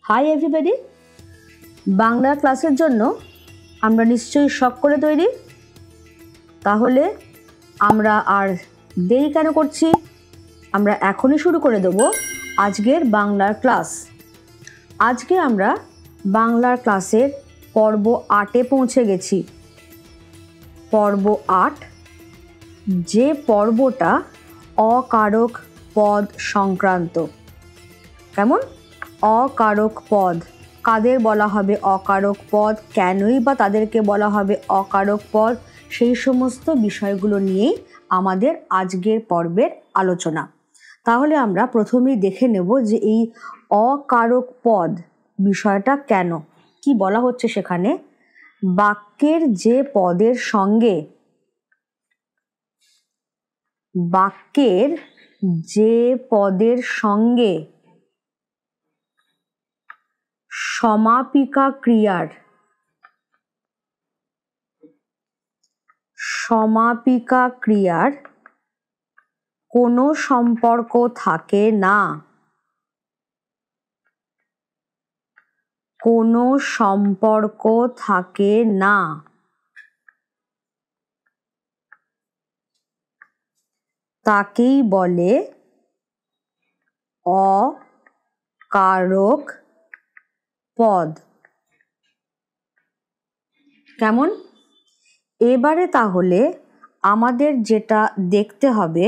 Hi everybody, Bangla ক্লাসের জন্য আমরা নিশ্চয়ই শখ করে তৈরি। তাহলে আমরা আর দেরি কেন করছি, আমরা এখনই শুরু করে দেব আজকের বাংলার ক্লাস। আজকে আমরা বাংলার ক্লাসের পর্ব 8-এ পৌঁছে গেছি। পর্ব 8, যে পর্বটা অকারক পদ সংক্রান্ত। কেমন? অকারক পদ কাদের বলা হবে অকারক পদ, কেনই বা তাদেরকে বলা হবে অকারক পদ, সেই সমস্ত বিষয়গুলো নিয়েই আমাদের আজকের পর্বের আলোচনা। তাহলে আমরা প্রথমেই দেখে নেব যে এই অকারক পদ বিষয়টা কেন, কি বলা হচ্ছে সেখানে। বাক্যের যে পদের সঙ্গে সমাপিকা ক্রিয়ার কোনো সম্পর্ক থাকে না, তাকেই বলে অকারক পদ। কেমন? এবারে তাহলে আমাদের যেটা দেখতে হবে,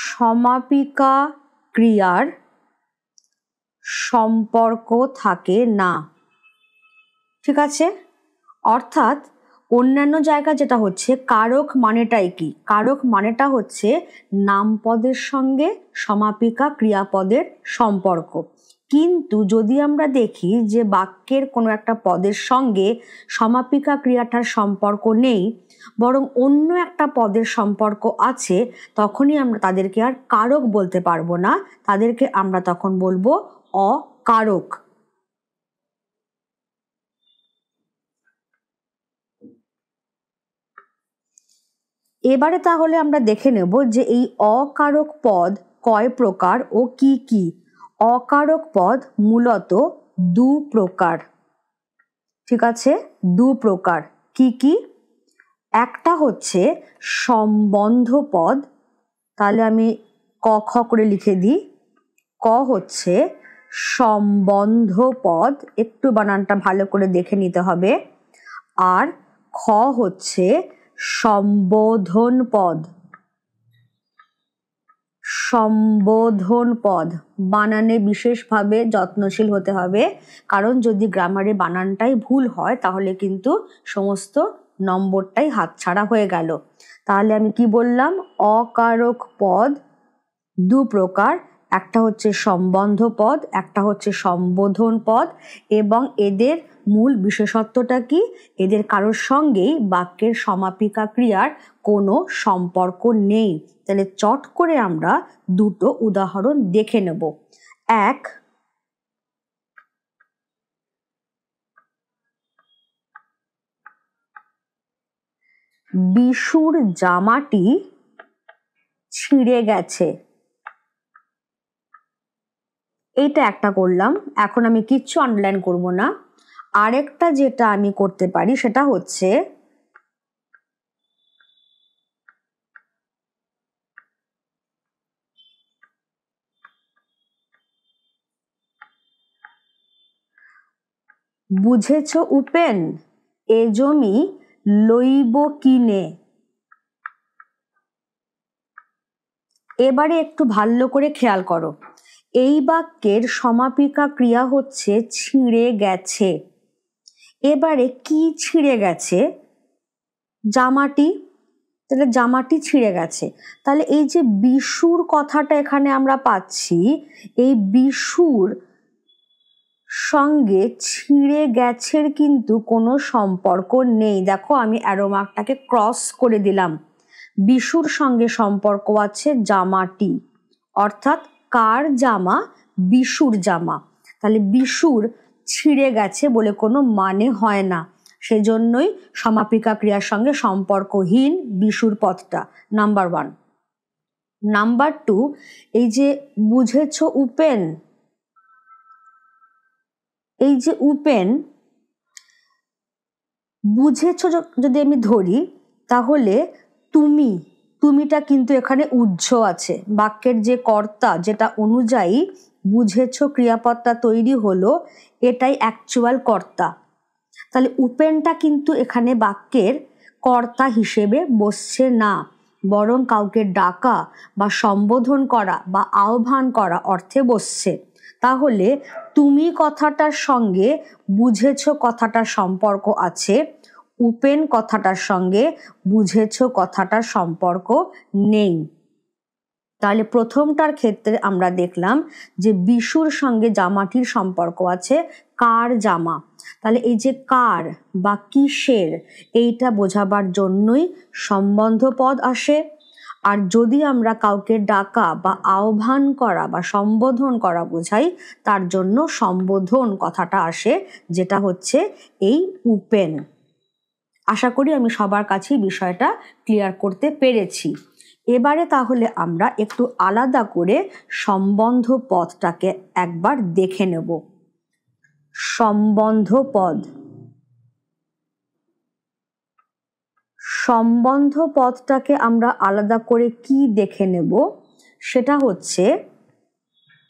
সমাপিকা ক্রিয়ার সম্পর্ক থাকে না। ঠিক আছে? অর্থাৎ অন্যান্য জায়গা যেটা হচ্ছে কারক মানেটাই কি? কারক মানেটা হচ্ছে নামপদের সঙ্গে সমাপিকা ক্রিয়াপদের সম্পর্ক। কিন্তু যদি আমরা দেখি যে বাক্যের কোনো একটা পদের সঙ্গে সমাপিকা ক্রিয়াটার সম্পর্ক নেই, বরং অন্য একটা পদের সম্পর্ক আছে, তখনই আমরা তাদেরকে আর কারক বলতে পারবো না, তাদেরকে আমরা তখন বলবো অকারক। এবারে তাহলে আমরা দেখে নেব যে এই অকারক পদ কয় প্রকার ও কি কি। অকারক পদ মূলত দু প্রকার। ঠিক আছে? দু প্রকার। কি কি? একটা হচ্ছে সম্বন্ধ পদ, তাহলে আমি ক খ করে লিখে দিই। ক হচ্ছে সম্বন্ধ পদ, একটু বানানটা ভালো করে দেখে নিতে হবে। আর খ হচ্ছে সম্বোধন পদ। সম্বোধন পদ বানানে বিশেষভাবে যত্নশীল হতে হবে, কারণ যদি গ্রামারে বানানটাই ভুল হয় তাহলে কিন্তু সমস্ত নম্বরটাই হাতছাড়া হয়ে গেল। তাহলে আমি কি বললাম? অকারক পদ দু প্রকার, একটা হচ্ছে সম্বন্ধ পদ, একটা হচ্ছে সম্বোধন পদ। এবং এদের মূল বিশেষত্বটা কি? এদের কারোর সঙ্গেই বাক্যের সমাপিকা ক্রিয়ার কোনো সম্পর্ক নেই। তাহলে চট করে আমরা দুটো উদাহরণ দেখে নেব। এক, বিশুর জামাটি ছিঁড়ে গেছে। এইটা একটা করলাম, এখন আমি কিচ্ছু আন্ডারলাইন করব না। আরেকটা যেটা আমি করতে পারি সেটা হচ্ছে বুঝেছ উপেন, এ জমি লইব কিনে। এবারে একটু ভালো করে খেয়াল করো, এই বাক্যের সমাপিকা ক্রিয়া হচ্ছে ছিঁড়ে গেছে। এবারে কি ছিঁড়ে গেছে? জামাটি। তাহলে জামাটি ছিঁড়ে গেছে। তাহলে এই যে বিশুর কথাটা এখানে আমরা পাচ্ছি, এই বিশুর সঙ্গে ছিঁড়ে গেছের কিন্তু কোনো সম্পর্ক নেই। দেখো আমি অ্যারো মার্কটাকে ক্রস করে দিলাম। বিশুর সঙ্গে সম্পর্ক আছে জামাটি, অর্থাৎ কার জামা? বিশুর জামা। তাহলে বিশুর ছিঁড়ে গেছে বলে কোনো মানে হয় না। সেজন্যই সমাপিকা ক্রিয়ার সঙ্গে সম্পর্কহীন বিশুর পদটা, নাম্বার 1। নাম্বার 2, এই যে বুঝেছ উপেন, এই যে উপেন, বুঝেছ যদি আমি ধরি তাহলে তুমিটা কিন্তু এখানে উহ্য আছে। বাক্যের যে কর্তা যেটা অনুযায়ী বুঝেছ ক্রিয়াপদটা তৈরি হলো, এটাই অ্যাকচুয়াল কর্তা। তাহলে উপেনটা কিন্তু এখানে বাক্যের কর্তা হিসেবে বসছে না, বরং কাউকে ডাকা বা সম্বোধন করা বা আহ্বান করা অর্থে বসছে। তাহলে তুমি কথাটার সঙ্গে বুঝেছ কথাটার সম্পর্ক আছে, উপেন কথাটার সঙ্গে বুঝেছ কথাটার সম্পর্ক নেই। তাহলে প্রথমটার ক্ষেত্রে আমরা দেখলাম যে বিশুর সঙ্গে জামাটির সম্পর্ক আছে, কার জামা। তাহলে এই যে কার বা কিসের, এইটা বোঝাবার জন্যই সম্বন্ধ পদ আসে। আর যদি আমরা কাউকে ডাকা বা আহ্বান করা বা সম্বোধন করা বোঝাই, তার জন্য সম্বোধন কথাটা আসে, যেটা হচ্ছে এই উপেন। আশা করি আমি সবার কাছেই বিষয়টা ক্লিয়ার করতে পেরেছি। এবারে তাহলে আমরা একটু আলাদা করে সম্বন্ধ পদটাকে একবার দেখে নেব। সম্বন্ধ পদ, সম্বন্ধ পদটাকে আমরা আলাদা করে কি দেখে নেব, সেটা হচ্ছে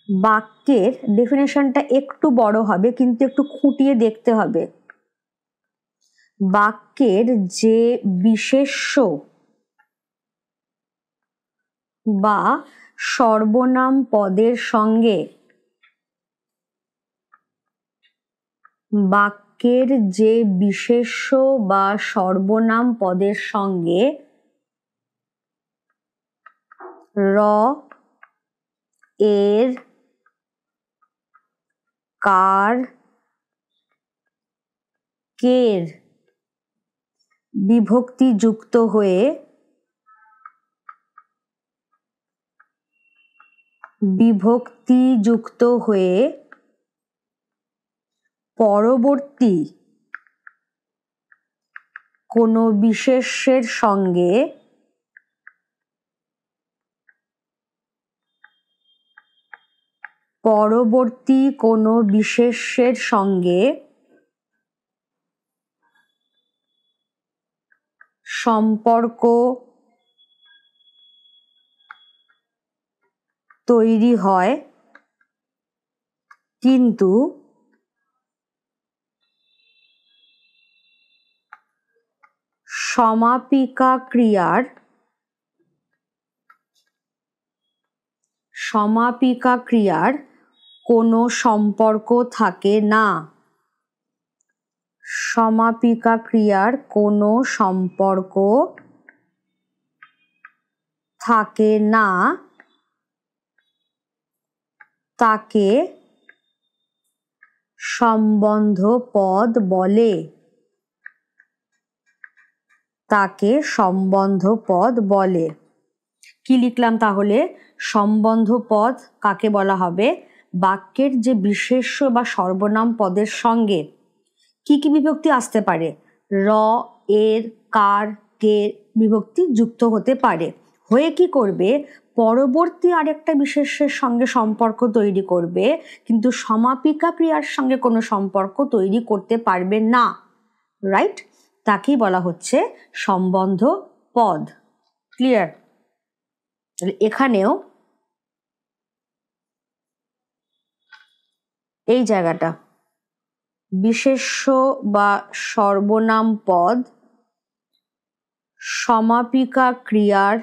বাক্যের ডেফিনেশনটা একটু বড় হবে, কিন্তু একটু খুঁটিয়ে দেখতে হবে। বাক্যের যে বিশেষ্য বা সর্বনাম পদের সঙ্গে, বাক্যের যে বিশেষ্য বা সর্বনাম পদের সঙ্গে র, এর, কার, কের বিভক্তি যুক্ত হয়ে পরবর্তী কোনো বিশেষ্যের সঙ্গে সম্পর্ক তৈরি হয়, কিন্তু সমাপিকা ক্রিয়ার কোনো সম্পর্ক থাকে না। সমাপিকা ক্রিয়ার কোনো সম্পর্ক থাকে না, তাকে সম্বন্ধ পদ বলে। তাকে সম্বন্ধ পদ বলে। কি লিখলাম তাহলে? সম্বন্ধ পদ কাকে বলা হবে? বাক্যের যে বিশেষ্য বা সর্বনাম পদের সঙ্গে কি কি বিভক্তি আসতে পারে? র, এর, কার, কে বিভক্তি যুক্ত হতে পারে। হয়ে কি করবে? পরবর্তী আরেকটা বিশেষ্যের সঙ্গে সম্পর্ক তৈরি করবে, কিন্তু সমাপিকা ক্রিয়ার সঙ্গে কোনো সম্পর্ক তৈরি করতে পারবে না। রাইট? তাকেই বলা হচ্ছে সম্বন্ধ পদ। ক্লিয়ার? এখানেও এই জায়গাটা বিশেষ্য বা সর্বনাম পদ সমাপিকা ক্রিয়ার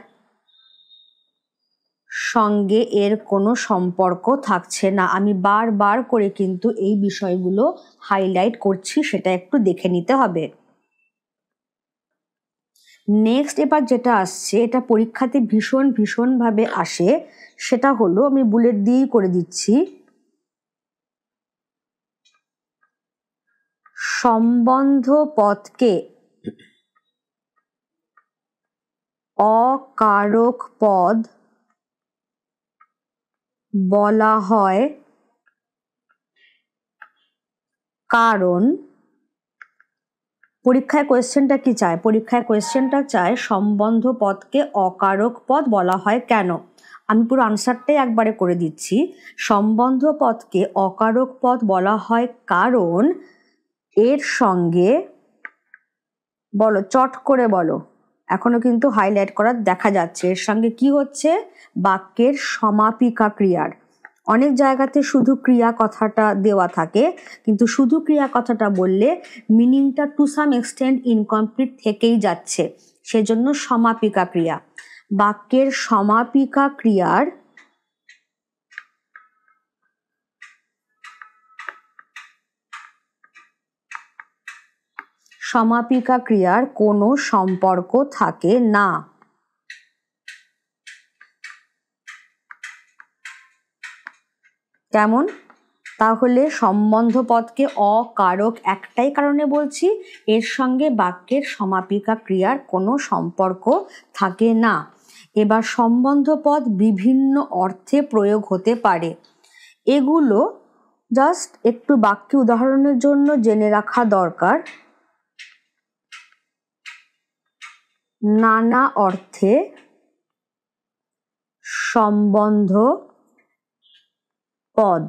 সঙ্গে এর কোনো সম্পর্ক থাকছে না। আমি বারবার করে কিন্তু এই বিষয়গুলো হাইলাইট করছি, সেটা একটু দেখে নিতে হবে। নেক্সট এবার যেটা আসছে, এটা পরীক্ষাতে ভীষণভাবে আসে, সেটা হলো, আমি বুলেট দিয়েই করে দিচ্ছি, সম্বন্ধ পদকে অকারক পদ বলা হয় কারণ পরীক্ষায় কোয়েশ্চেনটা কি চায়? পরীক্ষায় কোয়েশ্চেনটা চায় সম্বন্ধ পদকে অকারক পদ বলা হয় কেন? আমি পুরো আনসারটাই একবারে করে দিচ্ছি। সম্বন্ধ পদকে অকারক পদ বলা হয় কারণ এর সঙ্গে, বলো চট করে বলো, এখনো কিন্তু হাইলাইট করা দেখা যাচ্ছে, এর সঙ্গে কি হচ্ছে? বাক্যের সমাপিকা ক্রিয়ার। অনেক জায়গাতে শুধু ক্রিয়া কথাটা দেওয়া থাকে, কিন্তু শুধু ক্রিয়া কথাটা বললে মিনিংটা টু সাম এক্সটেন্ট ইনকমপ্লিট থেকেই যাচ্ছে, সেজন্য সমাপিকা ক্রিয়া। বাক্যের সমাপিকা ক্রিয়ার সমাপিকা ক্রিয়ার কোনো সম্পর্ক থাকে না। কেমন? তাহলে সম্বন্ধ পদকে অকারক একটাই কারণে বলছি, এর সঙ্গে বাক্যের সমাপিকা ক্রিয়ার কোনো সম্পর্ক থাকে না। এবার সম্বন্ধ পদ বিভিন্ন অর্থে প্রয়োগ হতে পারে। এগুলো জাস্ট একটু বাক্য উদাহরণের জন্য জেনে রাখা দরকার। নানা অর্থে সম্বন্ধ পদ,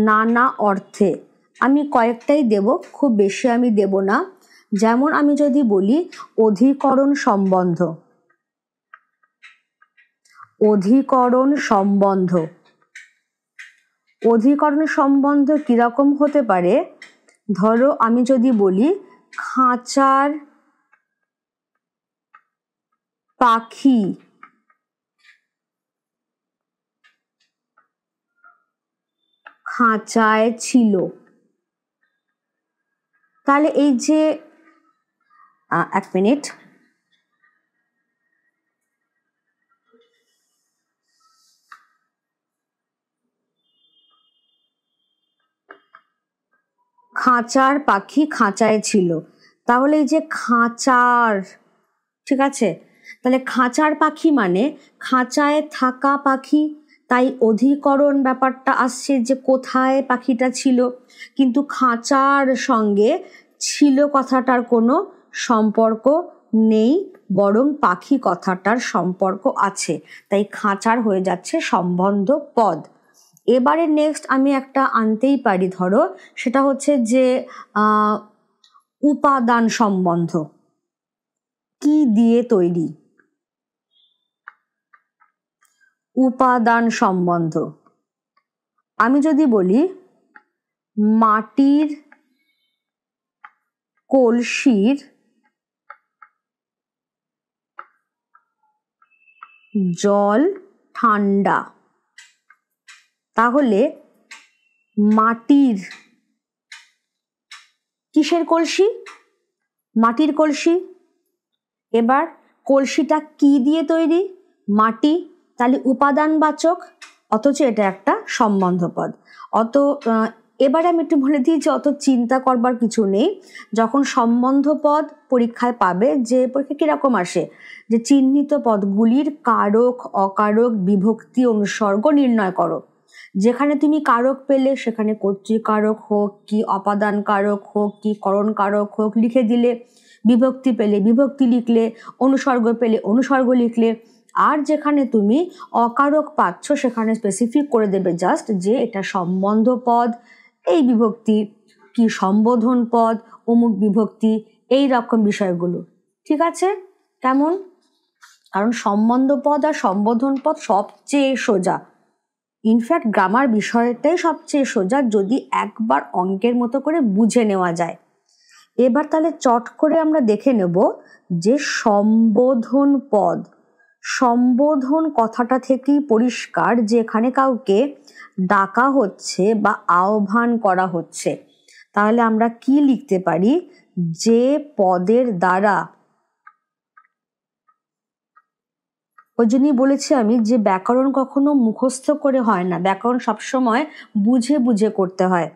নানা অর্থে আমি কয়েকটাই দেব, খুব বেশি আমি দেব না। যেমন আমি যদি বলি অধিকরণ সম্বন্ধ, অধিকরণ সম্বন্ধ, অধিকরণ সম্বন্ধ কিরকম হতে পারে? ধরো আমি যদি বলি খাঁচার পাখি খাঁচায় ছিল, তাহলে এই যে এক মিনিট, খাঁচার পাখি খাঁচায় ছিল, তাহলে এই যে খাঁচার, ঠিক আছে, তাহলে খাঁচার পাখি মানে খাঁচায় থাকা পাখি, তাই অধিকরণ ব্যাপারটা আসছে যে কোথায় পাখিটা ছিল, কিন্তু খাঁচার সঙ্গে ছিল কথাটার কোনো সম্পর্ক নেই, বরং পাখি কথাটার সম্পর্ক আছে, তাই খাঁচার হয়ে যাচ্ছে সম্বন্ধ পদ। এবারে নেক্সট আমি একটা আনতেই পারি, ধরো সেটা হচ্ছে যে উপাদান সম্বন্ধ, কি দিয়ে তৈরি, উপাদান সম্বন্ধ। আমি যদি বলি মাটির কলসির জল ঠান্ডা, তাহলে মাটির কিসের কলসি? মাটির কলসি। এবার কলসিটা কি দিয়ে তৈরি? মাটি, তাহলে উপাদানবাচক, অথচ এটা একটা সম্বন্ধ পদ। এবারে আমি একটু বলে দিই যে অত চিন্তা করবার কিছু নেই। যখন সম্বন্ধ পদ পরীক্ষায় পাবে, যে পরীক্ষা কিরকম আসে, যে চিহ্নিত পদগুলির কারক অকারক বিভক্তি অনুসর্গ নির্ণয় করো। যেখানে তুমি কারক পেলে সেখানে কর্তৃকারক হোক কি অপাদান কারক হোক কি করণ কারক হোক লিখে দিলে, বিভক্তি পেলে বিভক্তি লিখলে, অনুসর্গ পেলে অনুসর্গ লিখলে, আর যেখানে তুমি অকারক পাচ্ছ সেখানে স্পেসিফিক করে দেবে জাস্ট যে এটা সম্বন্ধ পদ, এই বিভক্তি কি সম্বোধন পদ, অমুক বিভক্তি, এই রকম বিষয়গুলো। ঠিক আছে? কেমন? কারণ সম্বন্ধ পদ আর সম্বোধন পদ সবচেয়ে সোজা, ইনফ্যাক্ট গ্রামার বিষয়টাই সবচেয়ে সোজা যদি একবার অঙ্কের মতো করে বুঝে নেওয়া যায়। এবার তাহলে চট করে আমরা দেখে নেব যে সম্বোধন পদ, সম্বোধন কথাটা থেকেই পরিষ্কার যে এখানে কাউকে ডাকা হচ্ছে বা আহ্বান করা হচ্ছে। তাহলে আমরা কি লিখতে পারি? যে পদের দ্বারা, ওই জন্যই বলেছি আমি যে ব্যাকরণ কখনো মুখস্থ করে হয় না, ব্যাকরণ সবসময় বুঝে বুঝে করতে হয়।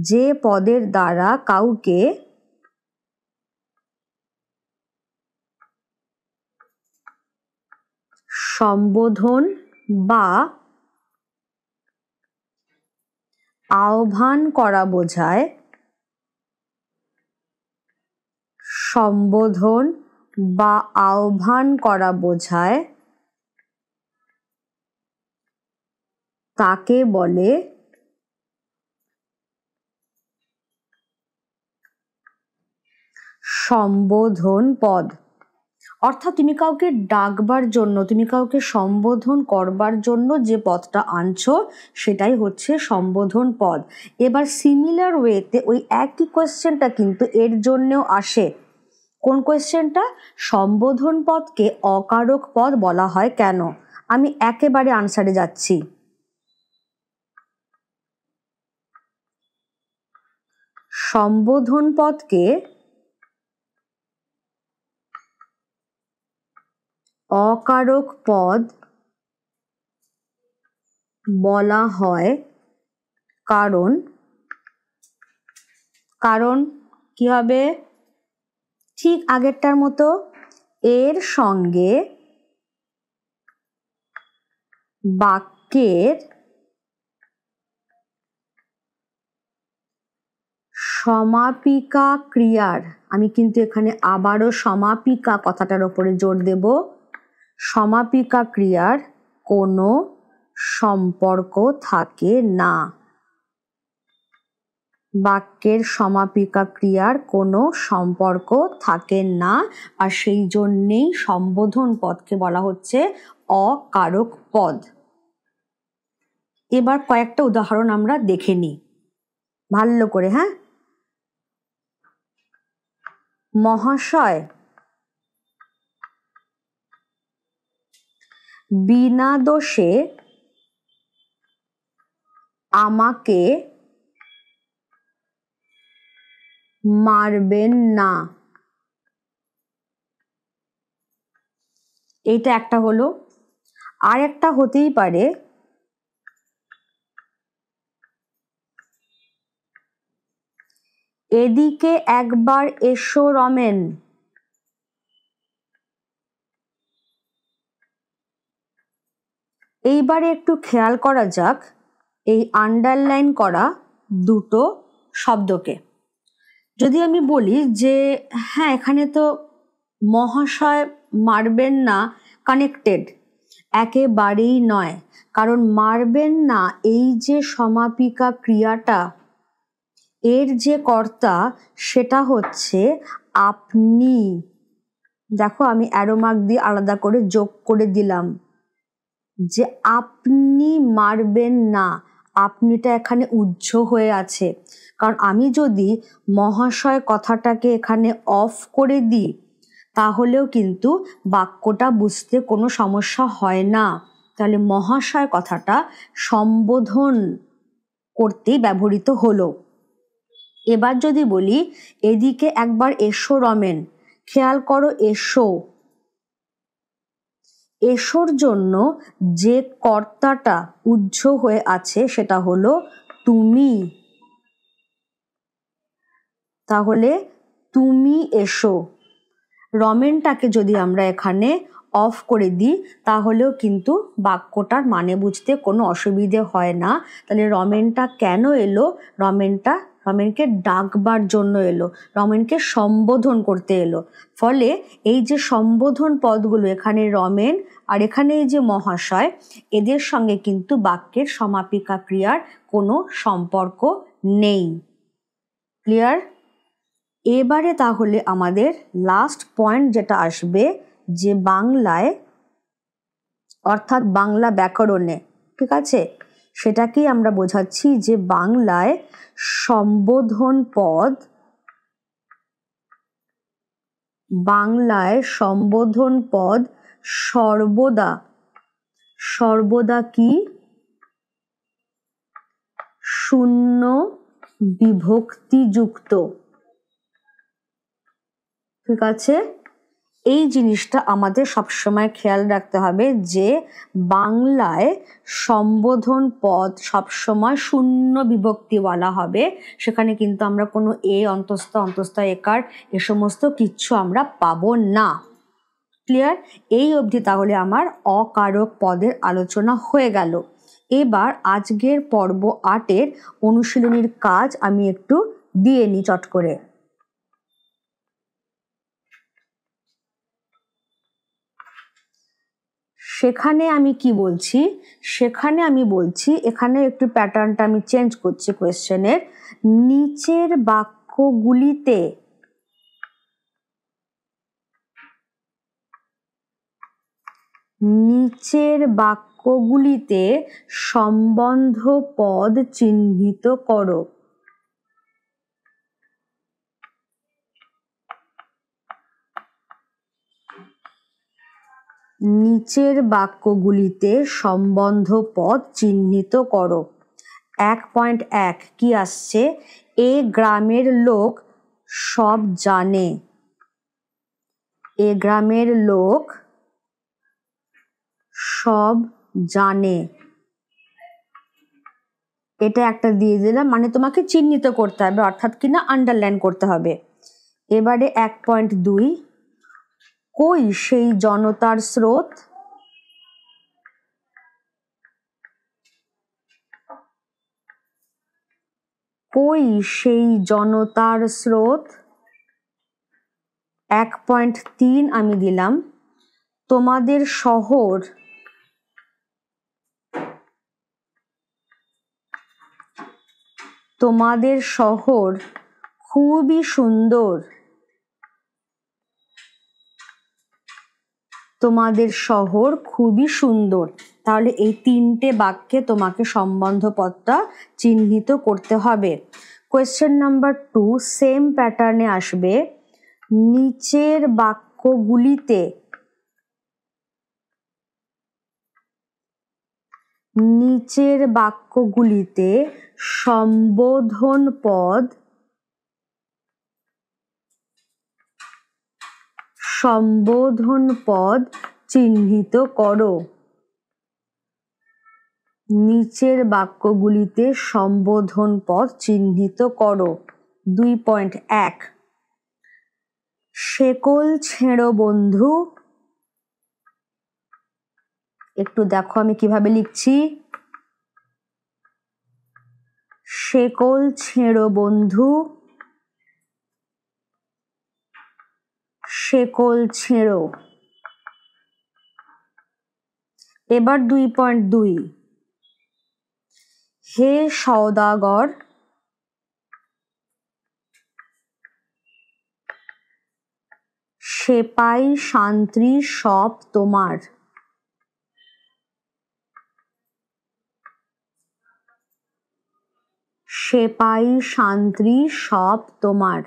যে পদের দ্বারা কাউকে সম্বোধন বা আহ্বান করা বোঝায় সম্বোধন বা আহ্বান করা বোঝায় তাকে বলে সম্বোধন পদ। অর্থাৎ তুমি কাউকে ডাকবার জন্য, তুমি কাউকে সম্বোধন করবার জন্য যে পদটা আনছো সেটাই হচ্ছে সম্বোধন পদ। এবার সিমিলার ওয়েতে ওই একই কোয়েশ্চেনটা কিন্তু এর জন্যও আসে। কোন কোয়েশ্চেনটা? সম্বোধন পদকে অকারক পদ বলা হয় কেন? আমি একেবারে আনসারে যাচ্ছি। সম্বোধন পদকে অকারক পদ বলা হয় কারণ কি হবে? ঠিক আগেরটার মতো, এর সঙ্গে বাক্যের সমাপিকা ক্রিয়ার, আমি কিন্তু এখানে আবারও সমাপিকা কথাটার উপরে জোর দেব, সমাপিকা ক্রিয়ার কোনো সম্পর্ক থাকে না। বাক্যের সমাপিকা ক্রিয়ার কোনো সম্পর্ক থাকে না, আর সেই জন্যেই সম্বোধন পদকে বলা হচ্ছে অকারক পদ। এবার কয়েকটা উদাহরণ আমরা দেখে নিই ভালো করে। হ্যাঁ, মহাশয় বিনা দোষে আমাকে মারবেন না। এইটা একটা হলো। আর একটা হতেই পারে, এদিকে একবার এসো রমেন। এইবারে একটু খেয়াল করা যাক এই আন্ডারলাইন করা দুটো শব্দকে। যদি আমি বলি যে হ্যাঁ, এখানে তো মহাশয় মারবেন না কানেক্টেড, একেবারেই নয়। কারণ মারবেন না এই যে সমাপিকা ক্রিয়াটা, এর যে কর্তা সেটা হচ্ছে আপনি। দেখো, আমি অ্যারো মার্ক দিয়ে আলাদা করে যোগ করে দিলাম যে আপনি মারবেন না, আপনিটা এখানে উহ্য হয়ে আছে। কারণ আমি যদি মহাশয় কথাটাকে এখানে অফ করে দিই তাহলেও কিন্তু বাক্যটা বুঝতে কোনো সমস্যা হয় না। তাহলে মহাশয় কথাটা সম্বোধন করতেই ব্যবহৃত হলো। এবার যদি বলি এদিকে একবার এসো রমেন, খেয়াল করো এসো, এসোর জন্য যে কর্তাটা উহ্য হয়ে আছে সেটা হলো তুমি। তাহলে তুমি এসো। রমেনটাকে যদি আমরা এখানে অফ করে দিই তাহলেও কিন্তু বাক্যটার মানে বুঝতে কোনো অসুবিধে হয় না। তাহলে রমেনটা কেন এলো? রমেনকে ডাকবার জন্য এলো, রমেনকে সম্বোধন করতে এলো। ফলে এই যে সম্বোধন পদগুলো, এখানে রমেন আর এখানে এই যে মহাশয়, এদের সঙ্গে কিন্তু বাক্যের সমাপিকা ক্রিয়ার কোনো সম্পর্ক নেই। ক্লিয়ার? এবারে তাহলে আমাদের লাস্ট পয়েন্ট যেটা আসবে, যে বাংলায় অর্থাৎ বাংলা ব্যাকরণে, ঠিক আছে, সেটাকেই আমরা বোঝাচ্ছি যে বাংলায় সম্বোধন পদ সর্বদা কি? শূন্য বিভক্তিযুক্ত। ঠিক আছে, এই জিনিসটা আমাদের সবসময় খেয়াল রাখতে হবে যে বাংলায় সম্বোধন পদ সবসময় শূন্য বিভক্তিওয়ালা হবে। সেখানে কিন্তু আমরা কোনো এ অন্তস্থ একার এ সমস্ত কিচ্ছু আমরা পাবো না। ক্লিয়ার? এই অবধি তাহলে আমার অকারক পদের আলোচনা হয়ে গেল। এবার আজকের পর্ব 8-এর অনুশীলনীর কাজ আমি একটু দিয়ে নিই চট করে। সেখানে আমি কি বলছি, সেখানে আমি বলছি, এখানে একটু প্যাটার্নটা আমি চেঞ্জ করছি কোয়েশ্চেনের। নিচের বাক্যগুলিতে সম্বন্ধ পদ চিহ্নিত করো। নিচের বাক্যগুলিতে সম্বন্ধ পদ চিহ্নিত করো। 1.1 কি আসছে? এ গ্রামের লোক সব জানে। এ গ্রামের লোক সব জানে, এটা একটা দিয়ে দিলাম, মানে তোমাকে চিহ্নিত করতে হবে, অর্থাৎ কিনা আন্ডারলাইন করতে হবে। এবারে 1.2 কই সেই জনতার স্রোত? কই সেই জনতার স্রোত? 1.3 আমি দিলাম, তোমাদের শহর খুবই সুন্দর। তোমাদের শহর খুবই সুন্দর। তাহলে এই 3টে বাক্যে তোমাকে সম্বন্ধ পদটা চিহ্নিত করতে হবে। কোয়েশ্চেন নাম্বার 2 সেম প্যাটার্নে আসবে। নিচের বাক্যগুলিতে সম্বোধন পদ চিহ্নিত করো। নিচের বাক্যগুলিতে সম্বোধন পদ চিহ্নিত করো। 2.1 শেকল ছেঁড়ো বন্ধু। একটু দেখো আমি কিভাবে লিখছি। শেকল ছেঁড়ো বন্ধু, শেকল ছেঁড়ো। এবার 2.2 হে সওদাগর সেপাই শান্ত্রী সব তোমার। সেপাই শান্ত্রী সব তোমার।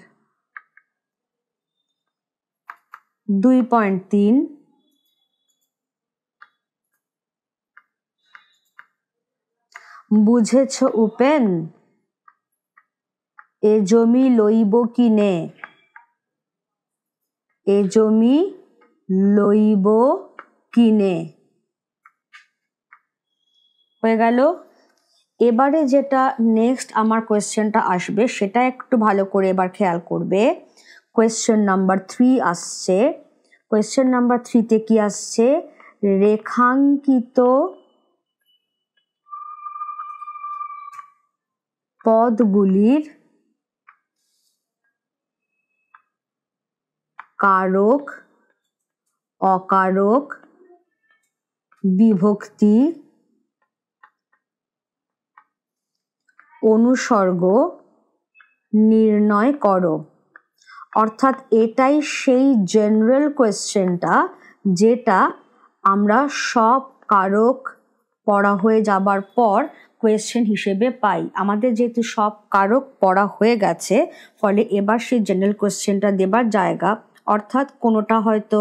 2.3 বুঝেছ উপেন এ জমি লইব কিনে। এ জমি লইব কিনে। হয়ে গেল। এবারে যেটা নেক্সট আমার কোয়েশ্চেনটা আসবে সেটা একটু ভালো করে এবার খেয়াল করবে। কোয়েশ্চেন নাম্বার 3 আসছে। কোয়েশ্চেন নাম্বার 3তে কি আসছে? রেখাঙ্কিত পদগুলির কারক, অকারক, বিভক্তি, অনুসর্গ নির্ণয় করো। অর্থাৎ এটাই সেই জেনারেল কোয়েশ্চেনটা যেটা আমরা সব কারক পড়া হয়ে যাবার পর কোয়েশ্চেন হিসেবে পাই। আমাদের যেহেতু সব কারক পড়া হয়ে গেছে, ফলে এবার সেই জেনারেল কোয়েশ্চেনটা দেবার জায়গা। অর্থাৎ কোনোটা হয়তো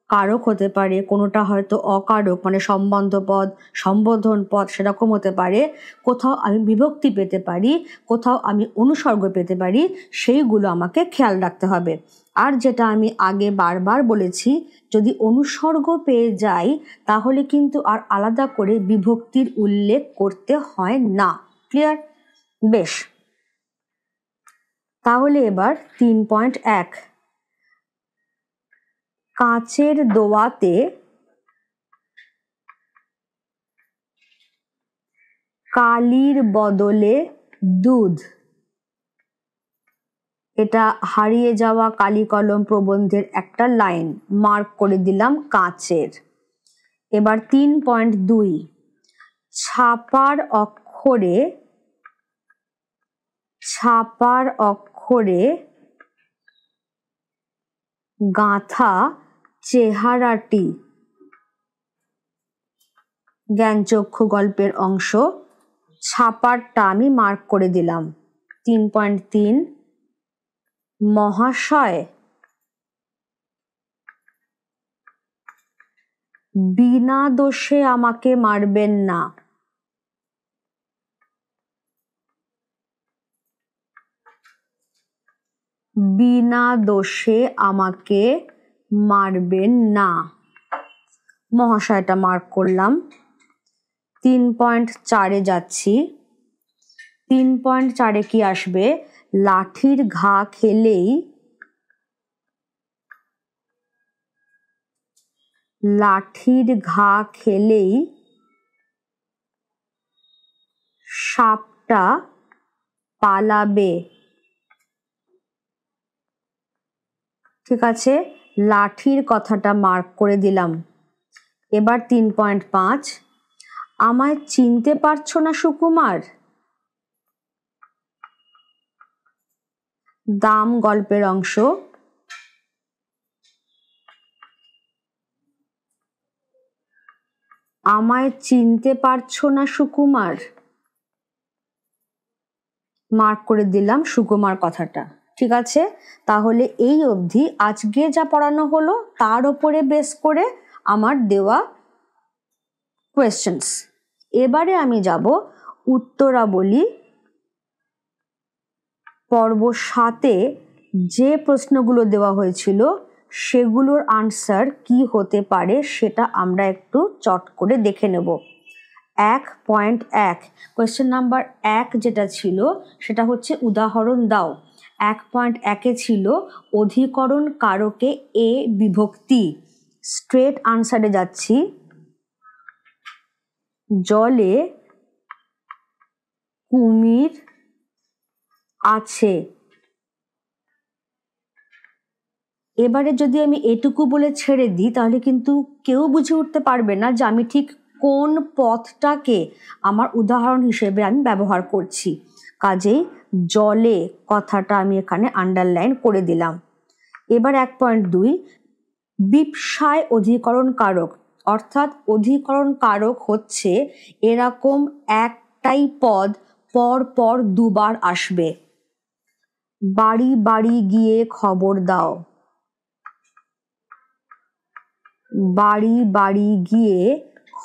কারক হতে পারে, কোনোটা হয়তো অকারক, মানে সম্বন্ধ পদ, সম্বোধন পদ সেরকম হতে পারে। কোথাও আমি বিভক্তি পেতে পারি, কোথাও আমি অনুসর্গ পেতে পারি, সেইগুলো আমাকে খেয়াল রাখতে হবে। আর যেটা আমি আগে বারবার বলেছি, যদি অনুসর্গ পেয়ে যাই তাহলে কিন্তু আর আলাদা করে বিভক্তির উল্লেখ করতে হয় না। ক্লিয়ার? বেশ, তাহলে এবার 3.1 কাঁচের দোয়াতে কালির বদলে দুধ। এটা হারিয়ে যাওয়া কালি কলম প্রবন্ধের একটা লাইন, মার্ক করে দিলাম কাঁচের। এবার 3.2 ছাপার অক্ষরে গাঁথা চেহারাটি। জ্ঞানচক্ষু গল্পের অংশ, ছাপারটা আমি মার্ক করে দিলাম। 3.3 মহাশয় বিনা দোষে আমাকে মারবেন না। বিনা দোষে আমাকে মারবেন না, মহাশয়টা মার্ক করলাম। 3.4 যাচ্ছি। 3.4 কি আসবে? লাঠির ঘা খেলেই সাপটা পালাবে। ঠিক আছে, লাঠির কথাটা মার্ক করে দিলাম। এবার 3.5 আমায় চিনতে পারছো না সুকুমার। দাম গল্পের অংশ, আমায় চিনতে পারছো না সুকুমার, মার্ক করে দিলাম সুকুমার কথাটা। ঠিক আছে, তাহলে এই অবধি আজকে যা পড়ানো হলো তার উপরে বেস করে আমার দেওয়া কোয়েশ্চেন্স। এবারে আমি যাব উত্তরাবলী পর্ব 7-এ যে প্রশ্নগুলো দেওয়া হয়েছিল সেগুলোর আনসার কি হতে পারে সেটা আমরা একটু চট করে দেখে নেব। 1.1 কোয়েশ্চেন নাম্বার 1 যেটা ছিল সেটা হচ্ছে উদাহরণ দাও। 1.1-এ ছিল অধিকরণ কারকে এ বিভক্তি। স্ট্রেট আনসারে যাচ্ছি। জলে কুমির আছে। এবারে যদি আমি এটুকু বলে ছেড়ে দিই তাহলে কিন্তু কেউ বুঝে উঠতে পারবে না যে আমি ঠিক কোন পথটাকে আমার উদাহরণ হিসেবে আমি ব্যবহার করছি। কাজেই জলে কথাটা আমি এখানে আন্ডারলাইন করে দিলাম। এবার 1.2 বিপসায় অধিকরণ কারক, অর্থাৎ অধিকরণ কারক হচ্ছে এরকম একটাই পদ পর পর দুবার আসবে। বাড়ি বাড়ি গিয়ে খবর দাও। বাড়ি বাড়ি গিয়ে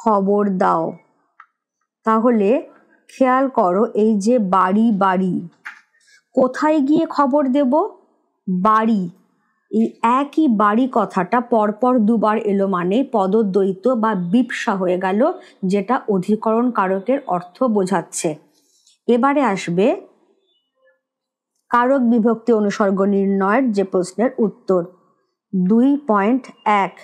খবর দাও। তাহলে খেয়াল করো, এই যে বাড়ি বাড়ি, কোথায় গিয়ে খবর দেব? বাড়ি। এই একই বাড়ি কথাটা পরপর দুবার এলো মানে পদদ্বৈত বা বিপসা হয়ে গেল, যেটা অধিকরণ কারকের অর্থ বোঝাচ্ছে। এবারে আসবে কারক বিভক্তি অনুসর্গ নির্ণয়ের যে প্রশ্নের উত্তর। 2.1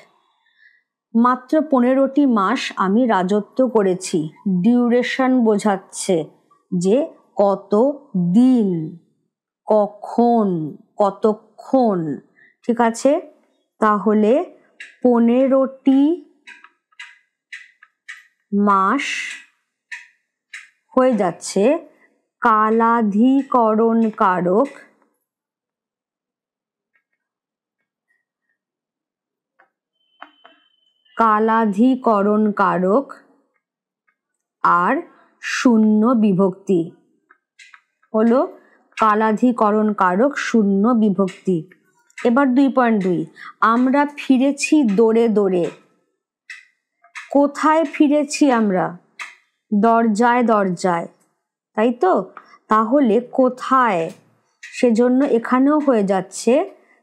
মাত্র 15টি মাস আমি রাজত্ব করেছি। ডিউরেশন বোঝাচ্ছে যে কত দিন, কখন, কতক্ষণ। ঠিক আছে, তাহলে 15টি মাস হয়ে যাচ্ছে কালাধিকরণ কারক। কালাধিকরণ কারক আর শূন্য বিভক্তি হলো কালাধিকরণ কারক শূন্য বিভক্তি। এবার 2.2 আমরা ফিরেছি দৌড়ে দৌড়ে। কোথায় ফিরেছি আমরা? দরজায় দরজায়, তাই তো? তাহলে কোথায়, সেজন্য এখানেও হয়ে যাচ্ছে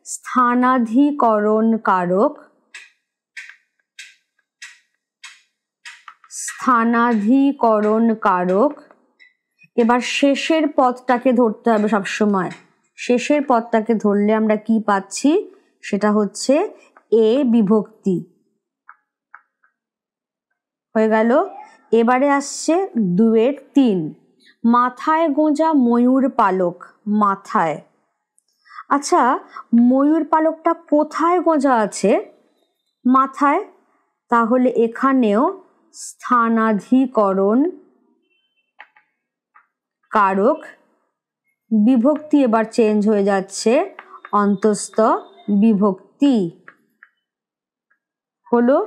স্থানাধিকরণ কারক। স্থানাধিকরণ কারক। এবার শেষের পদটাকে ধরতে হবে সবসময়। শেষের পদটাকে ধরলে আমরা কি পাচ্ছি? সেটা হচ্ছে এ বিভক্তি। হয়ে গেল। এবারে আসছে 2.3 মাথায় গোঁজা ময়ূর পালক। মাথায়, আচ্ছা ময়ূর পালকটা কোথায় গোঁজা আছে? মাথায়। তাহলে এখানেও স্থানাধিকরণ কারক, বিভক্তি এবার চেঞ্জ হয়ে যাচ্ছে অন্তঃস্থ বিভক্তি হলো।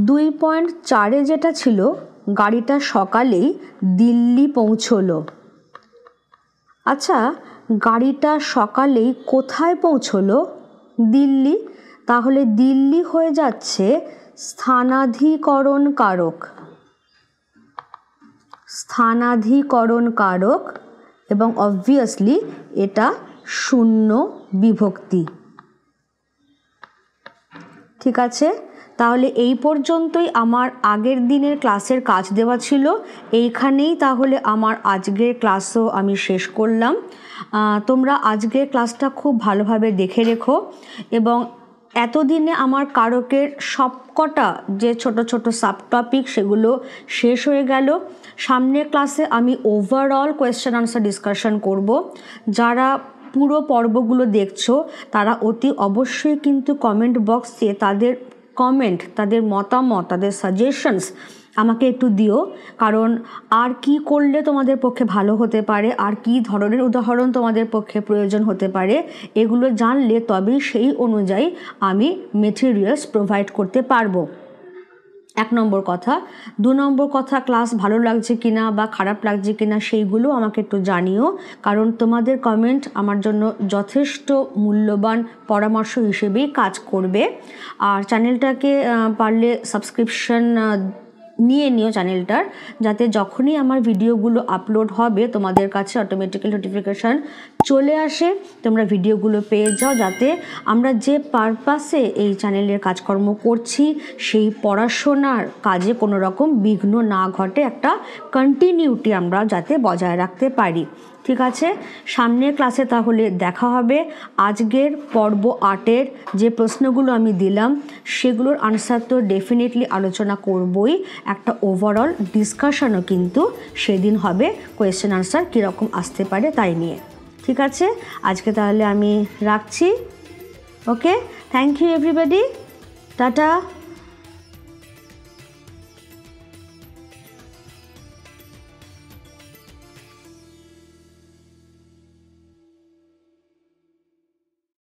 2.4 যেটা ছিল গাড়িটা সকালেই দিল্লি পৌঁছলো। আচ্ছা, গাড়িটা সকালেই কোথায় পৌঁছলো? দিল্লি। তাহলে দিল্লি হয়ে যাচ্ছে স্থানাধিকরণ কারক, স্থানাধিকরণ কারক, এবং অবভিয়াসলি এটা শূন্য বিভক্তি। ঠিক আছে, তাহলে এই পর্যন্তই আমার আগের দিনের ক্লাসের কাজ দেওয়া ছিল। এইখানেই তাহলে আমার আজকের ক্লাসও আমি শেষ করলাম। তোমরা আজকের ক্লাসটা খুব ভালোভাবে দেখে রেখো এবং এতদিনে আমার কারকের সবকটা যে ছোট ছোট সাব টপিক সেগুলো শেষ হয়ে গেল। সামনের ক্লাসে আমি ওভারঅল কোয়েশ্চেন আনসার ডিসকাশন করব। যারা পুরো পর্বগুলো দেখছো তারা অতি অবশ্যই কিন্তু কমেন্ট বক্সে তাদের কমেন্ট, তাদের মতামত, তাদের সাজেশনস আমাকে একটু দিও। কারণ আর কি করলে তোমাদের পক্ষে ভালো হতে পারে, আর কি ধরনের উদাহরণ তোমাদের পক্ষে প্রয়োজন হতে পারে, এগুলো জানলে তবেই সেই অনুযায়ী আমি মেটেরিয়ালস প্রোভাইড করতে পারবো। 1 নম্বর কথা। 2 নম্বর কথা, ক্লাস ভালো লাগছে কিনা বা খারাপ লাগছে কিনা সেইগুলো আমাকে একটু জানিও, কারণ তোমাদের কমেন্ট আমার জন্য যথেষ্ট মূল্যবান পরামর্শ হিসেবেই কাজ করবে। আর চ্যানেলটাকে পারলে সাবস্ক্রিপশন নিয়ে নিও চ্যানেলটার, যাতে যখনই আমার ভিডিওগুলো আপলোড হবে তোমাদের কাছে অটোমেটিক্যালি নোটিফিকেশান চলে আসে, তোমরা ভিডিওগুলো পেয়ে যাও, যাতে আমরা যে পারপাসে এই চ্যানেলের কাজকর্ম করছি সেই পড়াশোনার কাজে কোনো রকম বিঘ্ন না ঘটে, একটা কন্টিনিউটি আমরা যাতে বজায় রাখতে পারি। ঠিক আছে, সামনের ক্লাসে তাহলে দেখা হবে। আজকের পর্ব 8-এর যে প্রশ্নগুলো আমি দিলাম সেগুলোর আনসার তো ডেফিনেটলি আলোচনা করবই, একটা ওভারঅল ডিসকাশনও কিন্তু সেদিন হবে কোয়েশ্চেন আনসার কীরকম আসতে পারে তাই নিয়ে। ঠিক আছে, আজকে তাহলে আমি রাখছি। ওকে, থ্যাংক ইউ এভরিবডি, টাটা।